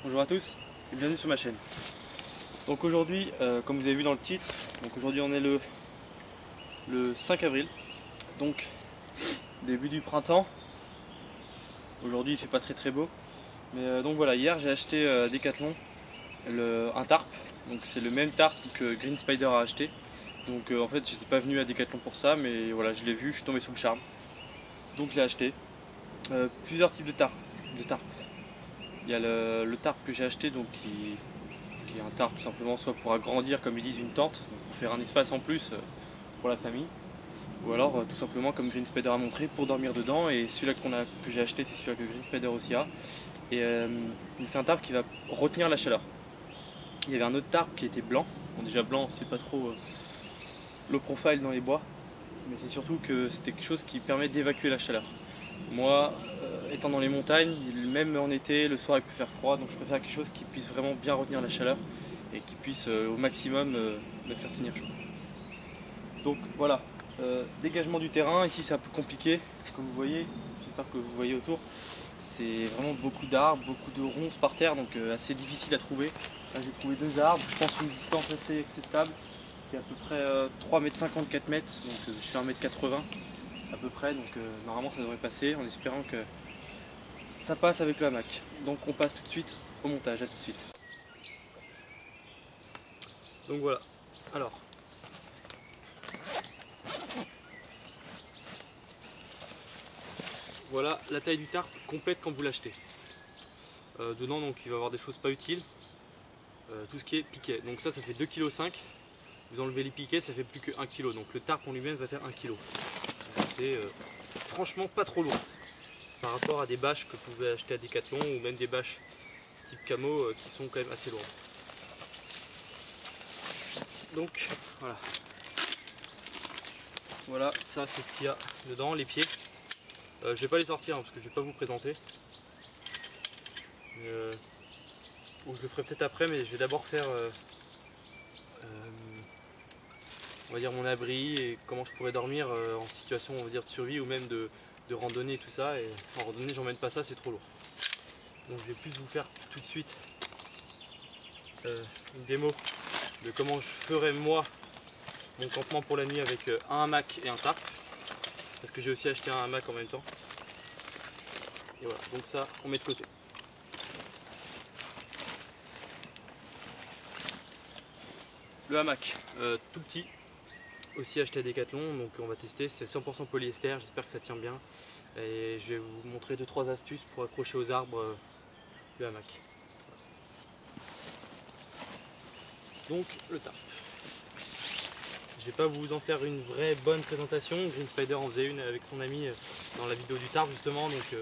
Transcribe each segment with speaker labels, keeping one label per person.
Speaker 1: Bonjour à tous et bienvenue sur ma chaîne. Donc aujourd'hui, comme vous avez vu dans le titre, aujourd'hui on est le 5 avril, donc début du printemps. Aujourd'hui il fait pas très beau, mais donc voilà, hier j'ai acheté Decathlon un tarp, donc c'est le même tarp que Green Spider a acheté. Donc en fait j'étais pas venu à Decathlon pour ça, mais voilà, je l'ai vu, je suis tombé sous le charme, donc je l'ai acheté. Plusieurs types de tarp. Il y a le tarp que j'ai acheté, donc qui est un tarp tout simplement, soit pour agrandir, comme ils disent, une tente, donc pour faire un espace en plus pour la famille, ou alors tout simplement, comme Green Spider a montré, pour dormir dedans. Et celui-là que j'ai acheté, c'est celui-là que Green Spider aussi a. Et c'est un tarp qui va retenir la chaleur. Il y avait un autre tarp qui était blanc. Bon, déjà blanc, c'est pas trop low profile dans les bois, mais c'est surtout que c'était quelque chose qui permet d'évacuer la chaleur. Moi, étant dans les montagnes, même en été, le soir il peut faire froid, donc je préfère quelque chose qui puisse vraiment bien retenir la chaleur et qui puisse au maximum me faire tenir chaud. Donc voilà, dégagement du terrain, ici c'est un peu compliqué, comme vous voyez, j'espère que vous voyez autour, c'est vraiment beaucoup d'arbres, beaucoup de ronces par terre, donc assez difficile à trouver. Là j'ai trouvé deux arbres, je pense une distance assez acceptable, qui est à peu près 3,50 m, 4 m, donc je suis à 1,80 m à peu près, donc normalement ça devrait passer, en espérant que ça passe avec le hamac. Donc on passe tout de suite au montage, à tout de suite. Donc voilà, alors voilà la taille du tarp complète quand vous l'achetez. Dedans donc il va y avoir des choses pas utiles, tout ce qui est piquet, donc ça fait 2,5 kg. Vous enlevez les piquets, ça fait plus que 1 kg, donc le tarp en lui-même va faire 1 kg. C'est franchement pas trop lourd par rapport à des bâches que vous pouvez acheter à Decathlon ou même des bâches type camo qui sont quand même assez lourdes. Donc voilà, ça c'est ce qu'il y a dedans, les pieds. Je vais pas les sortir parce que je vais pas vous présenter. Ou je le ferai peut-être après, mais je vais d'abord faire on va dire mon abri et comment je pourrais dormir en situation, on va dire, de survie ou même de randonnée et tout ça. Et en randonnée j'emmène pas ça, c'est trop lourd. Donc je vais plus vous faire tout de suite une démo de comment je ferais moi mon campement pour la nuit avec un hamac et un tarp, parce que j'ai aussi acheté un hamac en même temps. Et voilà, donc ça on met de côté. Le hamac, tout petit, aussi acheté à Decathlon, donc on va tester, c'est 100% polyester, j'espère que ça tient bien. Et je vais vous montrer 2-3 astuces pour accrocher aux arbres le hamac. Donc le tarp. Je vais pas vous en faire une vraie bonne présentation, Green Spider en faisait une avec son ami dans la vidéo du tarp justement, donc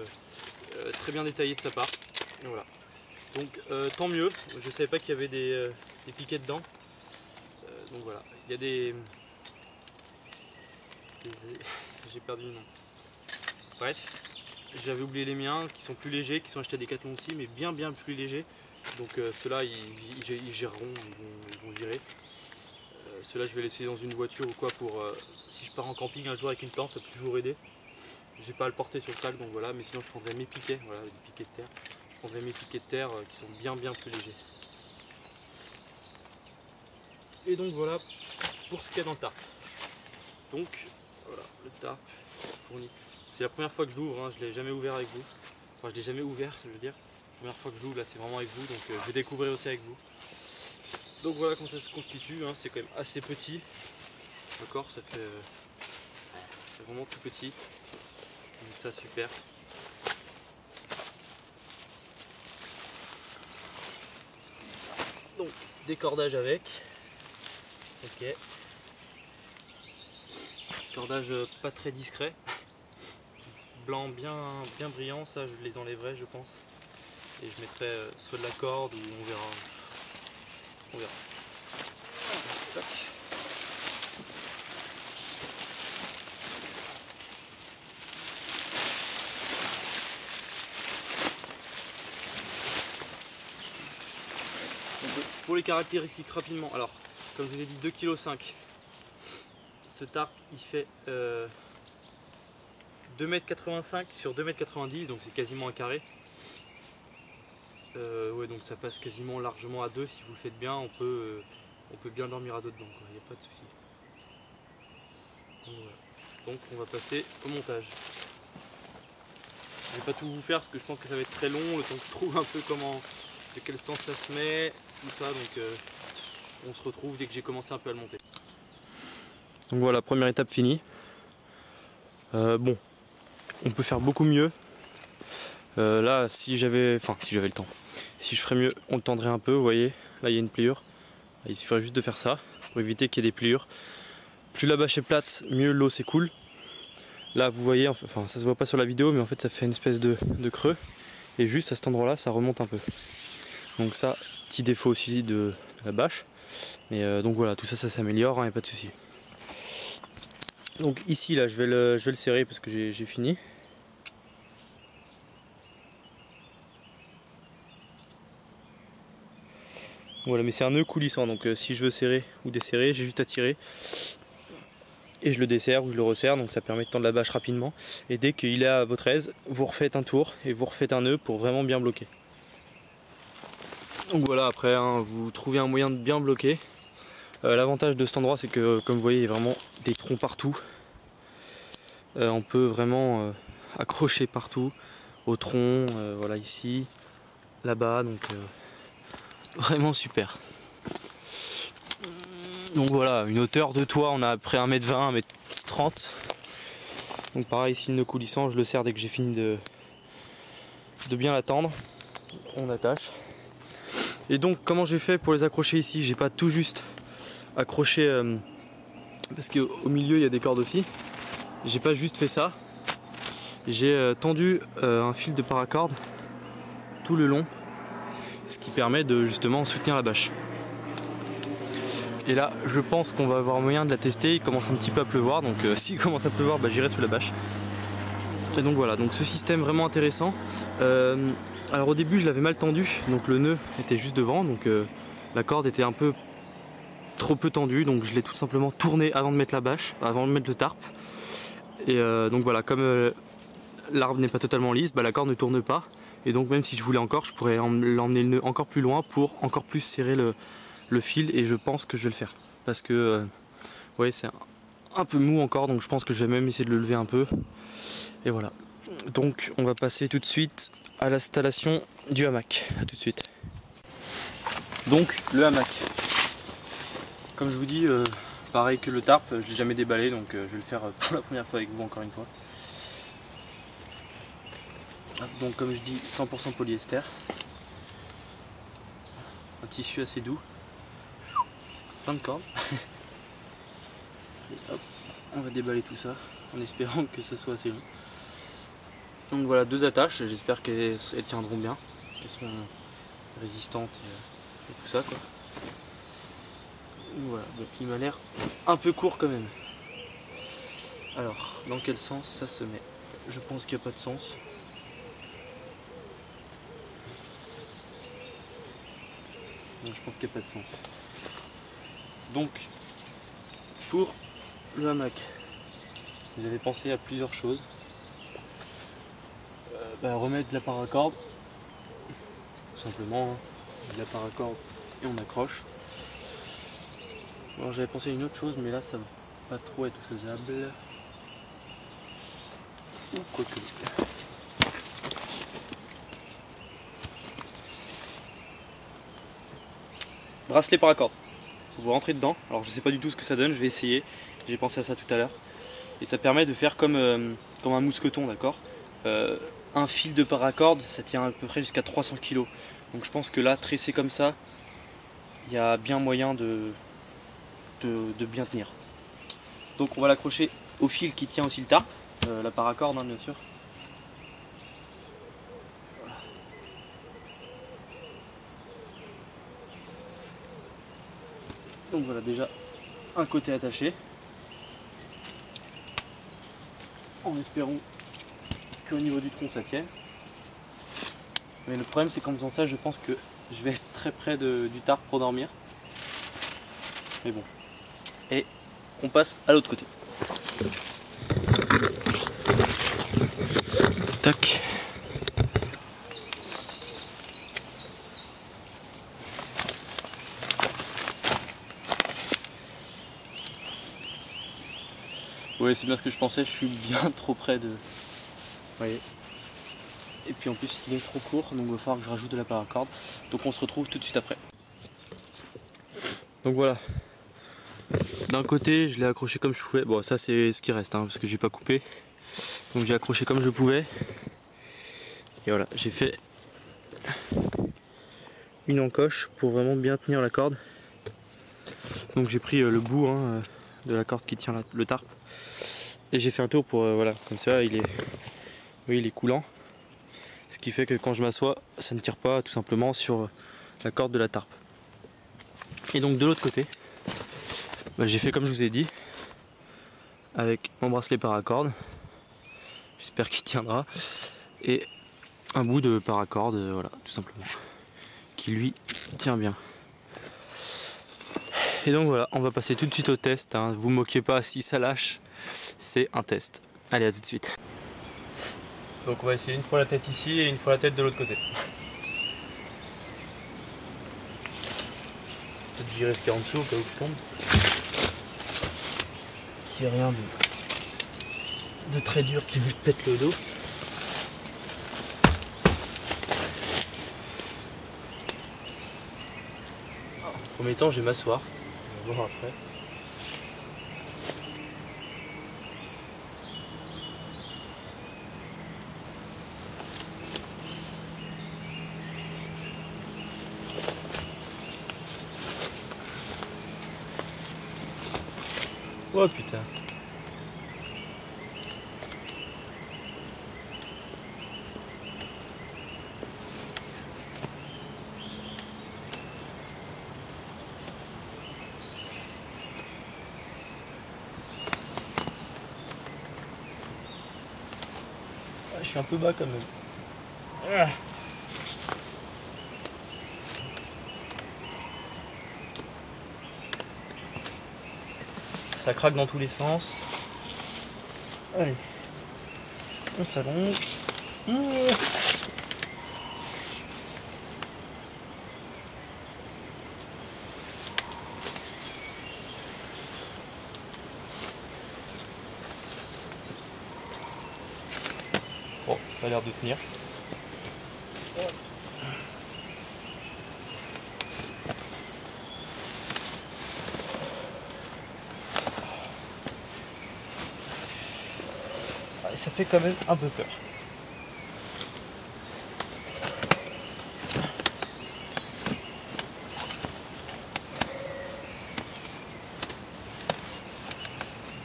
Speaker 1: très bien détaillé de sa part. Et voilà. Donc tant mieux, je savais pas qu'il y avait des piquets dedans. Donc voilà, il y a des j'ai perdu le nom. Bref, j'avais oublié les miens qui sont plus légers, qui sont achetés à Decathlon aussi, mais bien plus légers. Donc ceux-là ils géreront, ils vont virer. Ceux-là je vais laisser dans une voiture ou quoi pour si je pars en camping un jour avec une tente, ça peut toujours aider. J'ai pas à le porter sur le sac, donc voilà, mais sinon je prendrai mes piquets, voilà, les piquets de terre. Je prendrai mes piquets de terre qui sont bien plus légers. Et donc voilà pour ce qu'il y a dans le tarp. Donc voilà, le tarp fourni. C'est la première fois que je l'ouvre, hein, je ne l'ai jamais ouvert avec vous. Enfin je l'ai jamais ouvert, je veux dire. La première fois que je l'ouvre, là c'est vraiment avec vous, donc je vais découvrir aussi avec vous. Donc voilà comment ça se constitue, hein, c'est quand même assez petit. D'accord, ça fait c'est vraiment tout petit. Donc ça super. Donc des cordages avec. Ok. Cordage pas très discret. Blanc bien brillant, ça je les enlèverai je pense. Et je mettrai soit de la corde ou on verra. On verra. Tac. Pour les caractéristiques rapidement, alors comme je vous ai dit 2,5 kg, ce tarp il fait 2,85 m sur 2,90 m, donc c'est quasiment un carré. Ouais, donc ça passe quasiment largement à deux. Si vous le faites bien, on peut bien dormir à deux dedans, il n'y a pas de souci. Donc, voilà. Donc on va passer au montage. Je vais pas tout vous faire parce que je pense que ça va être très long, le temps que je trouve un peu de quel sens ça se met, tout ça, donc on se retrouve dès que j'ai commencé un peu à le monter. Donc voilà, première étape finie. Bon, on peut faire beaucoup mieux. Là, si j'avais le temps, si je ferais mieux, on le tendrait un peu, vous voyez, là il y a une pliure. Il suffirait juste de faire ça pour éviter qu'il y ait des pliures. Plus la bâche est plate, mieux l'eau s'écoule. Là vous voyez, enfin ça se voit pas sur la vidéo, mais en fait ça fait une espèce de creux. Et juste à cet endroit là ça remonte un peu. Donc ça, petit défaut aussi de la bâche. Mais donc voilà, tout ça, ça s'améliore, hein, y a pas de souci. Donc ici là je vais le serrer parce que j'ai fini. Voilà, mais c'est un nœud coulissant, donc si je veux serrer ou desserrer, j'ai juste à tirer. Et je le desserre ou je le resserre, donc ça permet de tendre la bâche rapidement. Et dès qu'il est à votre aise, vous refaites un tour et vous refaites un nœud pour vraiment bien bloquer. Donc voilà, après hein, vous trouvez un moyen de bien bloquer. L'avantage de cet endroit, c'est que comme vous voyez, il y a vraiment des troncs partout. On peut vraiment accrocher partout, au tronc, voilà ici, là-bas, donc vraiment super. Donc voilà, une hauteur de toit, on a à près 1m20, 1m30. Donc pareil, ici le nœud coulissant, je le serre dès que j'ai fini de bien l'attendre. On attache. Et donc comment j'ai fait pour les accrocher ici? J'ai pas tout juste accroché, parce qu'au milieu il y a des cordes aussi. J'ai pas juste fait ça. J'ai tendu un fil de paracorde tout le long, ce qui permet de justement soutenir la bâche. Et là, je pense qu'on va avoir moyen de la tester. Il commence un petit peu à pleuvoir, donc s'il commence à pleuvoir, bah, j'irai sous la bâche. Et donc voilà, donc ce système vraiment intéressant. Alors au début, je l'avais mal tendu, donc le nœud était juste devant, donc la corde était un peu trop peu tendue, donc je l'ai tout simplement tourné avant de mettre la bâche, avant de mettre le tarp. Et donc voilà, comme l'arbre n'est pas totalement lisse, bah, la corde ne tourne pas. Et donc même si je voulais encore, je pourrais l'emmener le nœud encore plus loin pour encore plus serrer le fil, et je pense que je vais le faire parce que ouais, c'est un peu mou encore, donc je pense que je vais même essayer de le lever un peu. Et voilà, donc on va passer tout de suite à l'installation du hamac. A tout de suite. Donc le hamac, comme je vous dis, pareil que le tarp, je l'ai jamais déballé, donc je vais le faire pour la première fois avec vous encore une fois. Donc comme je dis, 100% polyester, un tissu assez doux, plein de cordes. Et hop, on va déballer tout ça en espérant que ça soit assez long. Donc voilà, deux attaches, j'espère qu'elles tiendront bien, qu'elles seront résistantes et tout ça quoi. Donc voilà, donc il m'a l'air un peu court quand même. Alors, dans quel sens ça se met? Je pense qu'il n'y a pas de sens. Non, je pense qu'il n'y a pas de sens. Donc, pour le hamac, j'avais pensé à plusieurs choses. Remettre de la paracorde, tout simplement, hein, de la paracorde et on accroche. Alors j'avais pensé à une autre chose, mais là ça va pas trop être faisable. Ou quoi que. Bracelet paracorde. Vous rentrez dedans. Alors je sais pas du tout ce que ça donne, je vais essayer. J'ai pensé à ça tout à l'heure. Et ça permet de faire comme un mousqueton, d'accord. Un fil de paracorde, ça tient à peu près jusqu'à 300 kg. Donc je pense que là, tressé comme ça, il y a bien moyen de bien tenir. Donc on va l'accrocher au fil qui tient aussi le tarp, la paracorde hein, bien sûr. Voilà. Donc voilà déjà un côté attaché. En espérant qu'au niveau du tronc ça tienne. Mais le problème c'est qu'en faisant ça, je pense que je vais être très près du tarp pour dormir. Mais bon. Et on passe à l'autre côté. Tac. Ouais, c'est bien ce que je pensais, je suis bien trop près de... Vous voyez. Et puis en plus il est trop court, donc il va falloir que je rajoute de la paracorde. Donc on se retrouve tout de suite après. Donc voilà. D'un côté je l'ai accroché comme je pouvais. Bon, ça c'est ce qui reste, hein, parce que j'ai pas coupé. Donc j'ai accroché comme je pouvais. Et voilà, j'ai fait une encoche pour vraiment bien tenir la corde. Donc j'ai pris le bout de la corde qui tient le tarp. Et j'ai fait un tour pour, voilà, comme ça il est, oui, il est coulant. Ce qui fait que quand je m'assois, ça ne tire pas tout simplement sur la corde de la tarpe. Et donc de l'autre côté, bah, j'ai fait comme je vous ai dit, avec mon bracelet paracorde. J'espère qu'il tiendra. Et un bout de paracorde, voilà, tout simplement. Qui lui tient bien. Et donc voilà, on va passer tout de suite au test. Hein. Vous moquez pas si ça lâche, c'est un test. Allez, à tout de suite. Donc on va essayer une fois la tête ici et une fois la tête de l'autre côté. Peut-être virer ce qu'il y a en dessous au cas où je tombe. Qu'il n'y ait rien de très dur qui me pète le dos. En premier temps, je vais m'asseoir. On va voir après. Oh putain. Ah, je suis un peu bas quand même. Ah. Ça craque dans tous les sens. Allez, on s'allonge. Bon, ça a l'air de tenir. Et ça fait quand même un peu peur.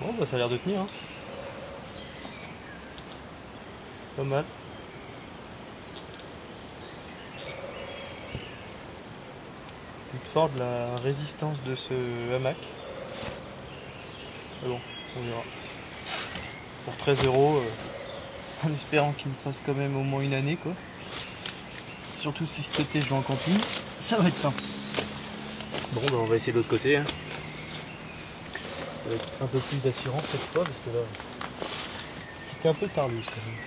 Speaker 1: Bon, bah ça a l'air de tenir. Hein. Pas mal. Toute fort de la résistance de ce hamac. Mais bon, on verra. Pour 13 €, en espérant qu'il me fasse quand même au moins une année, quoi. Surtout si cet été je vais en camping, ça va être simple. Bon, bah on va essayer de l'autre côté. Hein. Avec un peu plus d'assurance cette fois, parce que là, c'était un peu tardus quand même.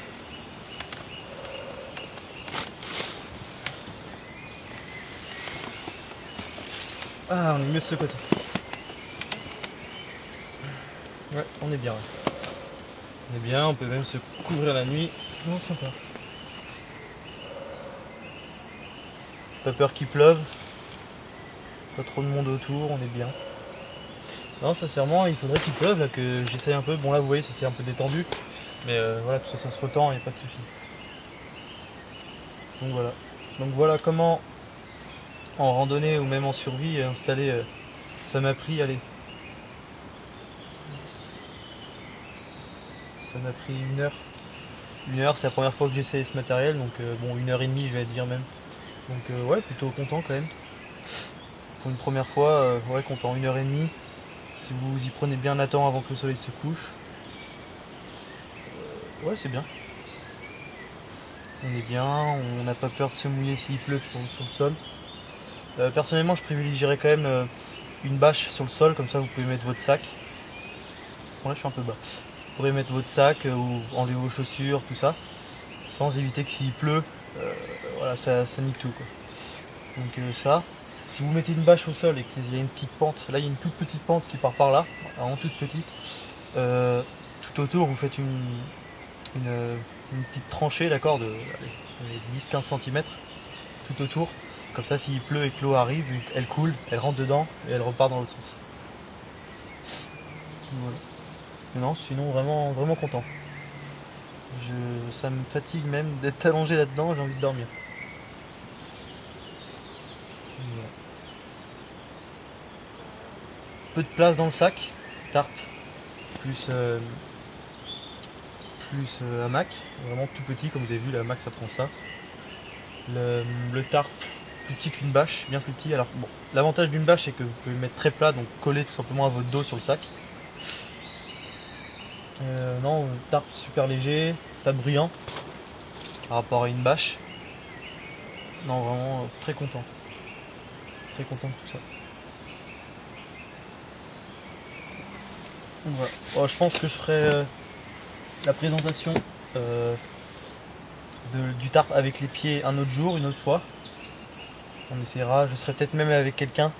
Speaker 1: Ah, on est mieux de ce côté. Ouais, on est bien. Ouais. On est bien, on peut même se couvrir la nuit. Non, sympa. Pas peur qu'il pleuve. Pas trop de monde autour, on est bien. Non, sincèrement, il faudrait qu'il pleuve là, que j'essaye un peu. Bon là, vous voyez, ça s'est un peu détendu. Mais voilà, tout ça, ça se retend, il n'y a pas de souci. Donc voilà. Donc voilà comment, en randonnée ou même en survie, installer, ça m'a pris, allez. Ça m'a pris 1 heure. 1 heure, c'est la première fois que j'essaye ce matériel, donc bon, 1h30 je vais dire même. Donc ouais, plutôt content quand même. Pour une première fois, ouais, content, 1h30. Si vous y prenez bien à temps avant que le soleil se couche. Ouais, c'est bien. On est bien, on n'a pas peur de se mouiller s'il pleut sur le sol. Personnellement, je privilégierais quand même une bâche sur le sol, comme ça vous pouvez mettre votre sac. Bon, là je suis un peu bas. Vous pourrez mettre votre sac ou enlever vos chaussures, tout ça, sans éviter que s'il pleut, voilà, ça nique tout, quoi. Donc ça, si vous mettez une bâche au sol et qu'il y a une petite pente, là il y a une toute petite pente qui part par là, vraiment toute petite, tout autour vous faites une petite tranchée, d'accord, de 10-15 cm tout autour. Comme ça, s'il pleut et que l'eau arrive, elle coule, elle rentre dedans et elle repart dans l'autre sens. Voilà. Non, sinon vraiment, vraiment content. Ça me fatigue même d'être allongé là-dedans, j'ai envie de dormir. Voilà. Peu de place dans le sac, tarp, plus hamac, vraiment tout petit, comme vous avez vu, la hamac ça prend ça. Le tarp, plus petit qu'une bâche, bien plus petit. Alors bon, l'avantage d'une bâche c'est que vous pouvez le mettre très plat, donc coller tout simplement à votre dos sur le sac. Non, le tarp super léger, pas bruyant par rapport à une bâche. Non, vraiment très content. Très content de tout ça. Donc, voilà. Bon, je pense que je ferai la présentation du tarp avec les pieds un autre jour, une autre fois. On essaiera, je serai peut-être même avec quelqu'un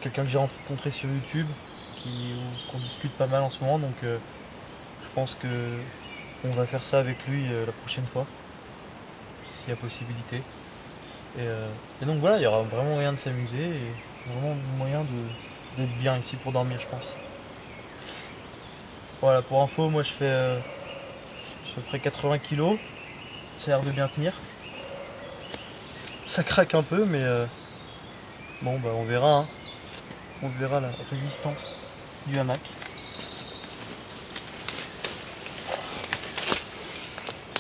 Speaker 1: que j'ai rencontré sur YouTube, qu'on discute pas mal en ce moment, donc je pense qu'on va faire ça avec lui la prochaine fois, s'il y a possibilité. Et donc voilà, il y aura vraiment moyen de s'amuser et vraiment moyen d'être bien ici pour dormir, je pense. Voilà, pour info, moi je fais à peu près 80 kg, ça a l'air de bien tenir. Ça craque un peu, mais bon, bah on verra, hein. On verra la résistance du hamac.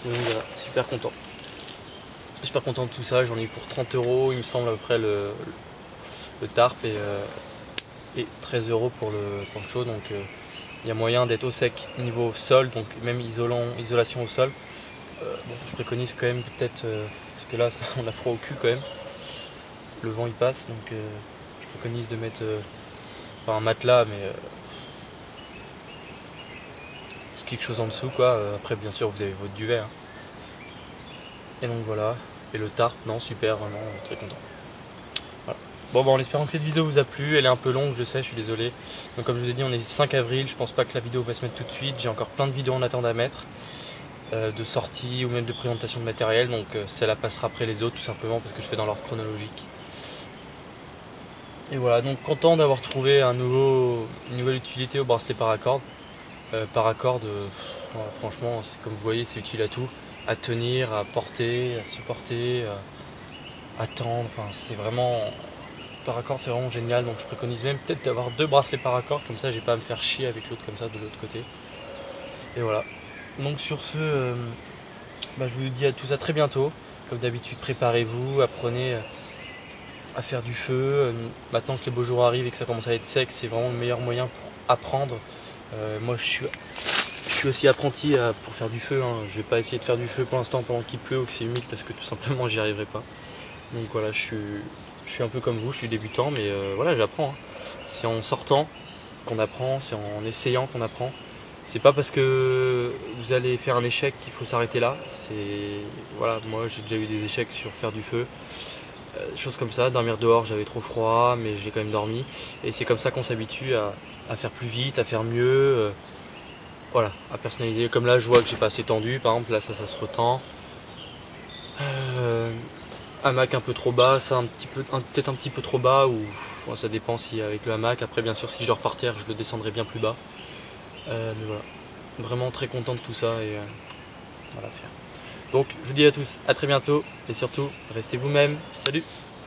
Speaker 1: Donc voilà, super content. Super content de tout ça, j'en ai eu pour 30 €, il me semble, à peu près le tarp et 13 € pour le poncho. Donc il y a moyen d'être au sec niveau sol, donc même isolation au sol. Bon, je préconise quand même peut-être, parce que là on a froid au cul quand même, le vent il passe, donc je préconise de mettre pas un matelas, mais quelque chose en dessous quoi. Après bien sûr vous avez votre duvet, hein. Et donc voilà, et le tarp, non super, vraiment très content. Voilà. Bon bah en espérant que cette vidéo vous a plu, elle est un peu longue je sais, je suis désolé. Donc comme je vous ai dit, on est 5 avril, je pense pas que la vidéo va se mettre tout de suite, j'ai encore plein de vidéos en attente à mettre, de sortie ou même de présentation de matériel, donc celle-là passera après les autres tout simplement parce que je fais dans l'ordre chronologique. Et voilà, donc content d'avoir trouvé une nouvelle utilité au bracelet paracorde. Paracorde, voilà, franchement, comme vous voyez, c'est utile à tout, à tenir, à porter, à supporter, à tendre. Enfin, c'est vraiment paracorde, c'est vraiment génial. Donc je préconise même peut-être d'avoir 2 bracelets paracorde, comme ça j'ai pas à me faire chier avec l'autre comme ça de l'autre côté. Et voilà. Donc sur ce, je vous dis à tous à très bientôt. Comme d'habitude, préparez-vous, apprenez à faire du feu. Maintenant que les beaux jours arrivent et que ça commence à être sec, c'est vraiment le meilleur moyen pour apprendre. Moi je suis aussi apprenti pour faire du feu, hein. Je vais pas essayer de faire du feu pour l'instant pendant qu'il pleut ou que c'est humide parce que tout simplement j'y arriverai pas. Donc voilà, je suis un peu comme vous, je suis débutant, mais voilà, j'apprends, hein. C'est en sortant qu'on apprend, c'est en essayant qu'on apprend. C'est pas parce que vous allez faire un échec qu'il faut s'arrêter là. Voilà, moi j'ai déjà eu des échecs sur faire du feu. Choses comme ça, dormir dehors, j'avais trop froid, mais j'ai quand même dormi. Et c'est comme ça qu'on s'habitue à faire plus vite, à faire mieux, voilà, à personnaliser. Comme là, je vois que j'ai pas assez tendu, par exemple, là ça se retend. Hamac un peu trop bas, ça peut-être un petit peu trop bas, ou ça dépend si avec le hamac. Après, bien sûr, si je dors par terre, je le descendrai bien plus bas. Mais voilà, vraiment très content de tout ça et voilà. Donc, je vous dis à tous à très bientôt et surtout, restez vous-même. Salut!